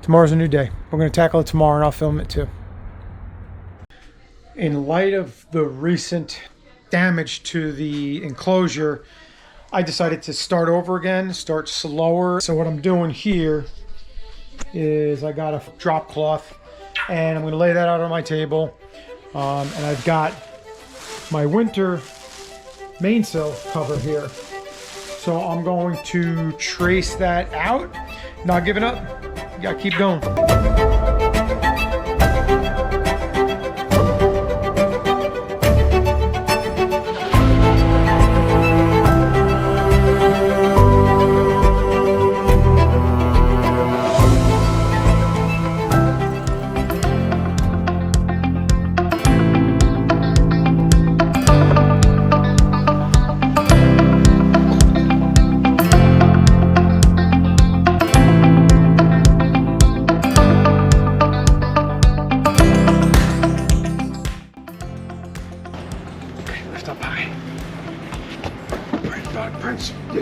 Tomorrow's a new day. We're going to tackle it tomorrow, and I'll film it too. In light of the recent damage to the enclosure, I decided to start over again, start slower. So what I'm doing here is I got a drop cloth, and I'm going to lay that out on my table. And I've got my winter mainsail cover here. So I'm going to trace that out. Not giving up. You gotta keep going.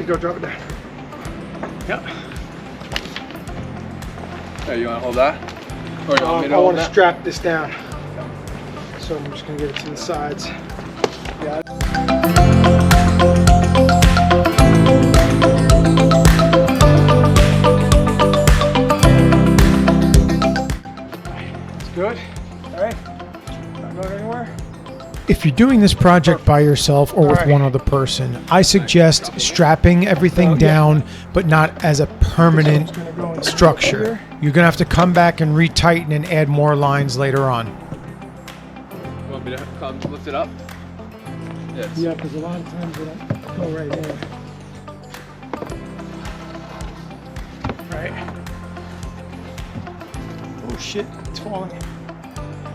Go drop it down. Yep. Hey, you want to hold that? Or you want me to I hold want to that? strap this down. So I'm just going to get it to the sides. Yeah. It's good. All right. Not going anywhere. If you're doing this project by yourself or with one other person, I suggest strapping everything down, but not as a permanent structure. You're gonna have to come back and retighten and add more lines later on. You want me to come lift it up? Yes. Yeah, because a lot of times it'll go right there. Right. Oh shit, it's falling.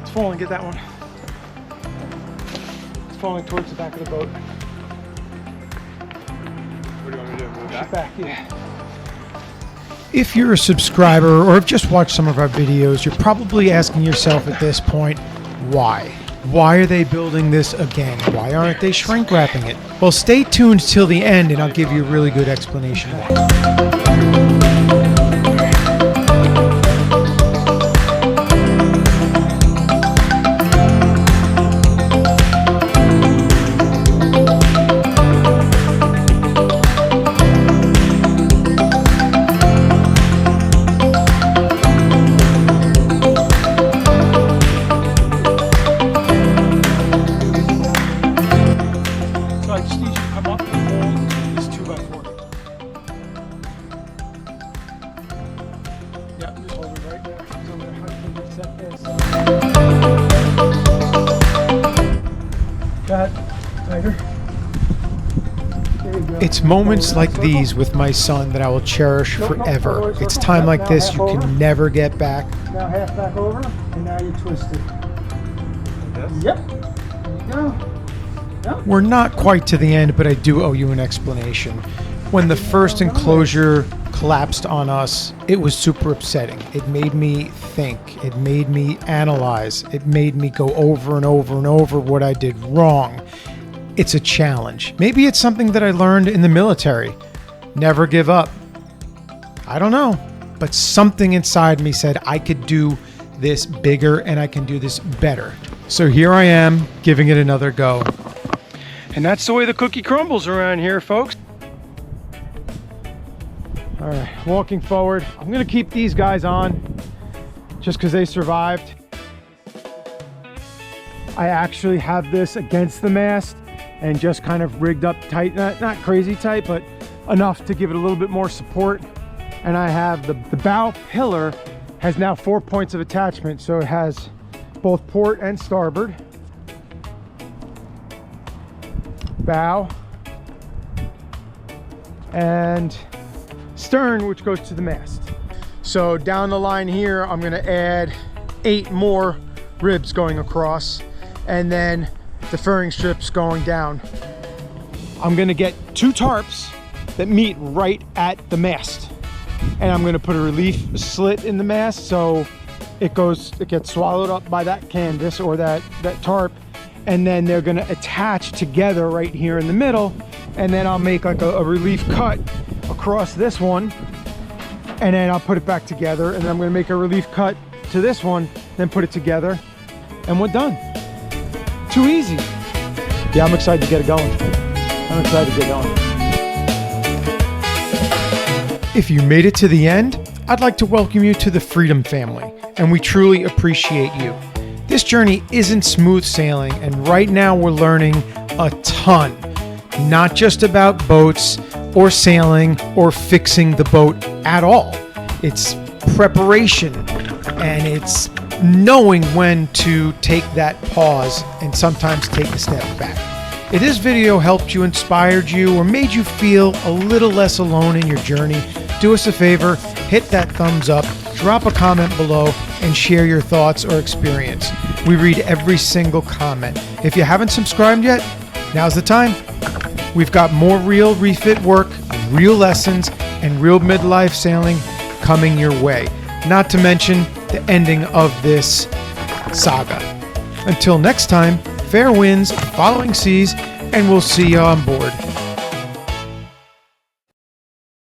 It's falling, get that one. Falling towards the back of the boat. What do you want me to do? Move Back, yeah. If you're a subscriber or have just watched some of our videos, you're probably asking yourself at this point, why? Why are they building this again? Why aren't they shrink wrapping it? Well, stay tuned till the end and I'll give you a really good explanation why. It's moments like these with my son that I will cherish forever. It's time like this you can never get back. Now half back over, and now you twist it. Yep. There you go. Yep. We're not quite to the end, but I do owe you an explanation. When the first enclosure collapsed on us, it was super upsetting. It made me think. It made me analyze. It made me go over and over and over what I did wrong. It's a challenge. Maybe it's something that I learned in the military. Never give up. I don't know, but something inside me said I could do this bigger and I can do this better. So here I am giving it another go. And that's the way the cookie crumbles around here, folks. All right, walking forward. I'm gonna keep these guys on just because they survived. I actually have this against the mast and just kind of rigged up tight, not crazy tight, but enough to give it a little bit more support. And I have the bow pillar has now 4 points of attachment. So it has both port and starboard. Bow. And stern, which goes to the mast. So down the line here, I'm gonna add 8 more ribs going across, and then the furring strips going down. I'm gonna get 2 tarps that meet right at the mast, and I'm gonna put a relief slit in the mast so it gets swallowed up by that canvas or that tarp, and then they're gonna attach together right here in the middle, and then I'll make like a relief cut across this one, and then I'll put it back together, and then I'm gonna make a relief cut to this one, then put it together, and we're done. Too easy. Yeah, I'm excited to get it going. I'm excited to get going. If you made it to the end, I'd like to welcome you to the Freedom family, and we truly appreciate you. This journey isn't smooth sailing, and right now we're learning a ton, not just about boats or sailing or fixing the boat at all. It's preparation, and it's knowing when to take that pause and sometimes take a step back. If this video helped you, inspired you, or made you feel a little less alone in your journey, do us a favor, hit that thumbs up, drop a comment below, and share your thoughts or experience. We read every single comment. If you haven't subscribed yet, now's the time. We've got more real refit work, real lessons, and real midlife sailing coming your way. Not to mention the ending of this saga. Until next time, fair winds, following seas, and we'll see you on board.